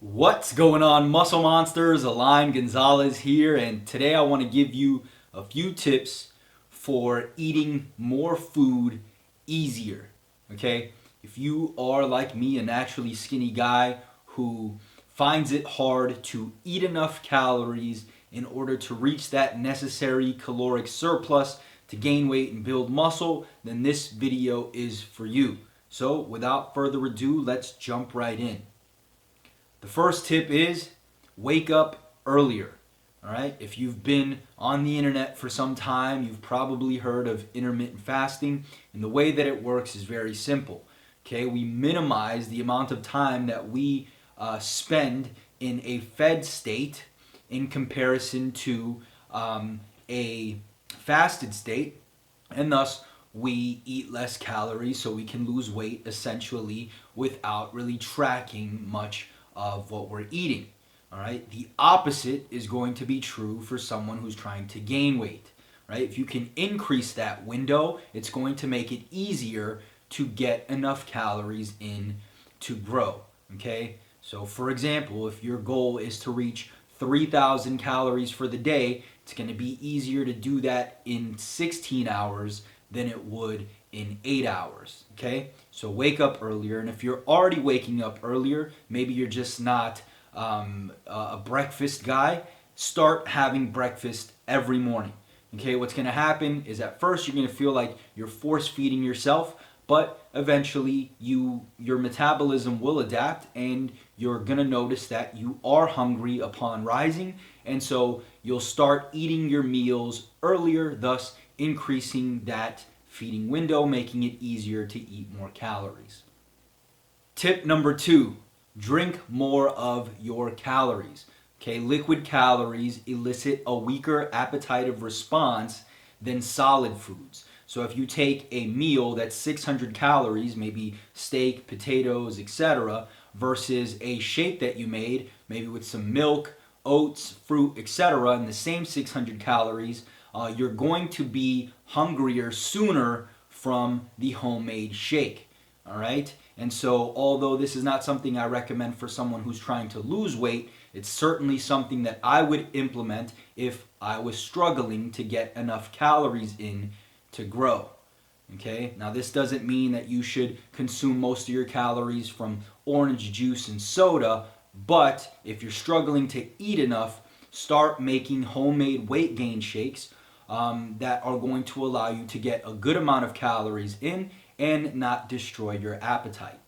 What's going on, Muscle Monsters? Align Gonzalez here, and today I want to give you a few tips for eating more food easier. Okay? If you are like me, a naturally skinny guy who finds it hard to eat enough calories in order to reach that necessary caloric surplus to gain weight and build muscle, then this video is for you. So, without further ado, let's jump right in. The first tip is wake up earlier. All right? If you've been on the internet for some time, you've probably heard of intermittent fasting, and the way that it works is very simple. Okay, we minimize the amount of time that we spend in a fed state in comparison to a fasted state, and thus we eat less calories so we can lose weight essentially without really tracking much of what we're eating. All right. The opposite is going to be true for someone who's trying to gain weight. Right. If you can increase that window, it's going to make it easier to get enough calories in to grow. Okay. So, for example, if your goal is to reach 3,000 calories for the day, it's going to be easier to do that in 16 hours than it would in 8 hours. Okay, so wake up earlier, and if you're already waking up earlier, maybe you're just not a breakfast guy, start having breakfast every morning. Okay, what's going to happen is at first you're going to feel like you're force feeding yourself, but eventually your metabolism will adapt, and you're going to notice that you are hungry upon rising, and so you'll start eating your meals earlier, thus increasing that feeding window, making it easier to eat more calories. Tip number 2, drink more of your calories. Okay, liquid calories elicit a weaker appetitive response than solid foods. So if you take a meal that's 600 calories, maybe steak, potatoes, etc., versus a shake that you made, maybe with some milk, oats, fruit, etc., and the same 600 calories, you're going to be hungrier sooner from the homemade shake. All right? And so, although this is not something I recommend for someone who's trying to lose weight, it's certainly something that I would implement if I was struggling to get enough calories in to grow. Okay? Now, this doesn't mean that you should consume most of your calories from orange juice and soda, but if you're struggling to eat enough, start making homemade weight gain shakes that are going to allow you to get a good amount of calories in and not destroy your appetite.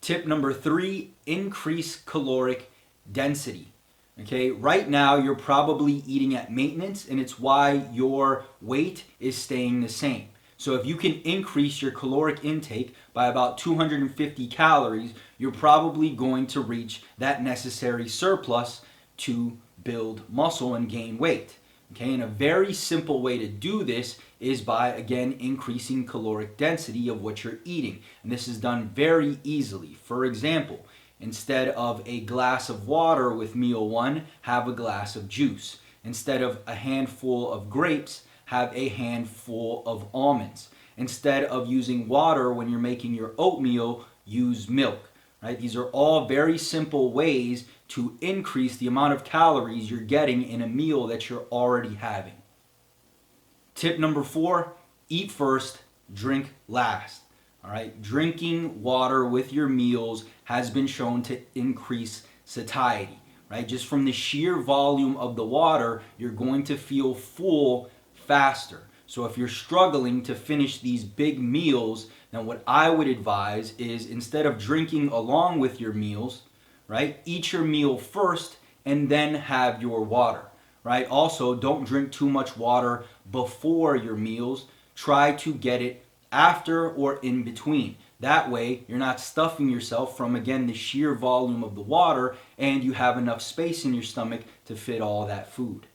Tip number 3, increase caloric density. Okay, right now you're probably eating at maintenance, and it's why your weight is staying the same. So if you can increase your caloric intake by about 250 calories, you're probably going to reach that necessary surplus to build muscle and gain weight. Okay, and a very simple way to do this is by, again, increasing caloric density of what you're eating. And this is done very easily. For example, instead of a glass of water with meal 1, have a glass of juice. Instead of a handful of grapes, have a handful of almonds. Instead of using water when you're making your oatmeal, use milk. Right? These are all very simple ways to increase the amount of calories you're getting in a meal that you're already having. Tip number 4, eat first, drink last. All right? Drinking water with your meals has been shown to increase satiety. Right? Just from the sheer volume of the water, you're going to feel full faster. So if you're struggling to finish these big meals, then what I would advise is, instead of drinking along with your meals, right, eat your meal first and then have your water. Right? Also, don't drink too much water before your meals. Try to get it after or in between. That way, you're not stuffing yourself from, again, the sheer volume of the water, and you have enough space in your stomach to fit all that food.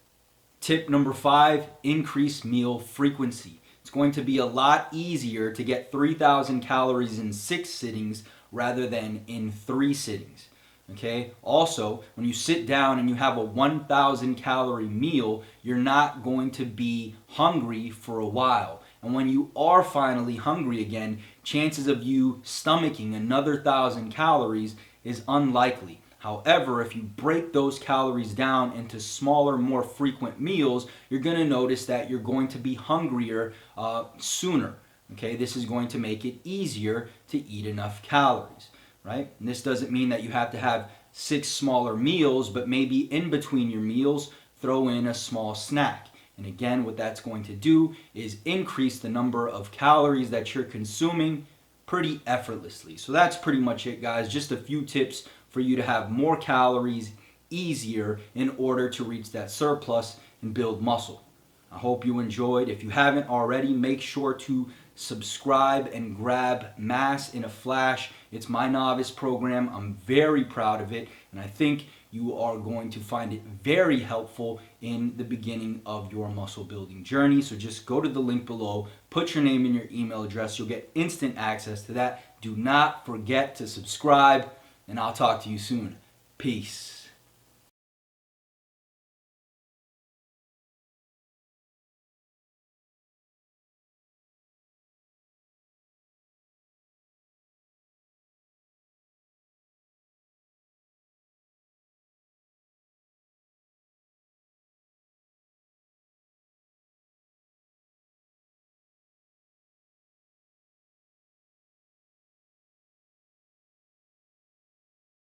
Tip number 5, increase meal frequency. It's going to be a lot easier to get 3,000 calories in 6 sittings rather than in 3 sittings. Okay? Also, when you sit down and you have a 1,000 calorie meal, you're not going to be hungry for a while. And when you are finally hungry again, chances of you stomaching another 1,000 calories is unlikely. However, if you break those calories down into smaller, more frequent meals, you're going to notice that you're going to be hungrier sooner. Okay, this is going to make it easier to eat enough calories, right? And this doesn't mean that you have to have 6 smaller meals, but maybe in between your meals, throw in a small snack. And again, what that's going to do is increase the number of calories that you're consuming pretty effortlessly. So that's pretty much it, guys. Just a few tips for you to have more calories easier in order to reach that surplus and build muscle. I hope you enjoyed. If you haven't already, make sure to subscribe and grab Mass in a Flash. It's my novice program. I'm very proud of it, and I think you are going to find it very helpful in the beginning of your muscle building journey. So just go to the link below, put your name and your email address. You'll get instant access to that. Do not forget to subscribe, and I'll talk to you soon. Peace.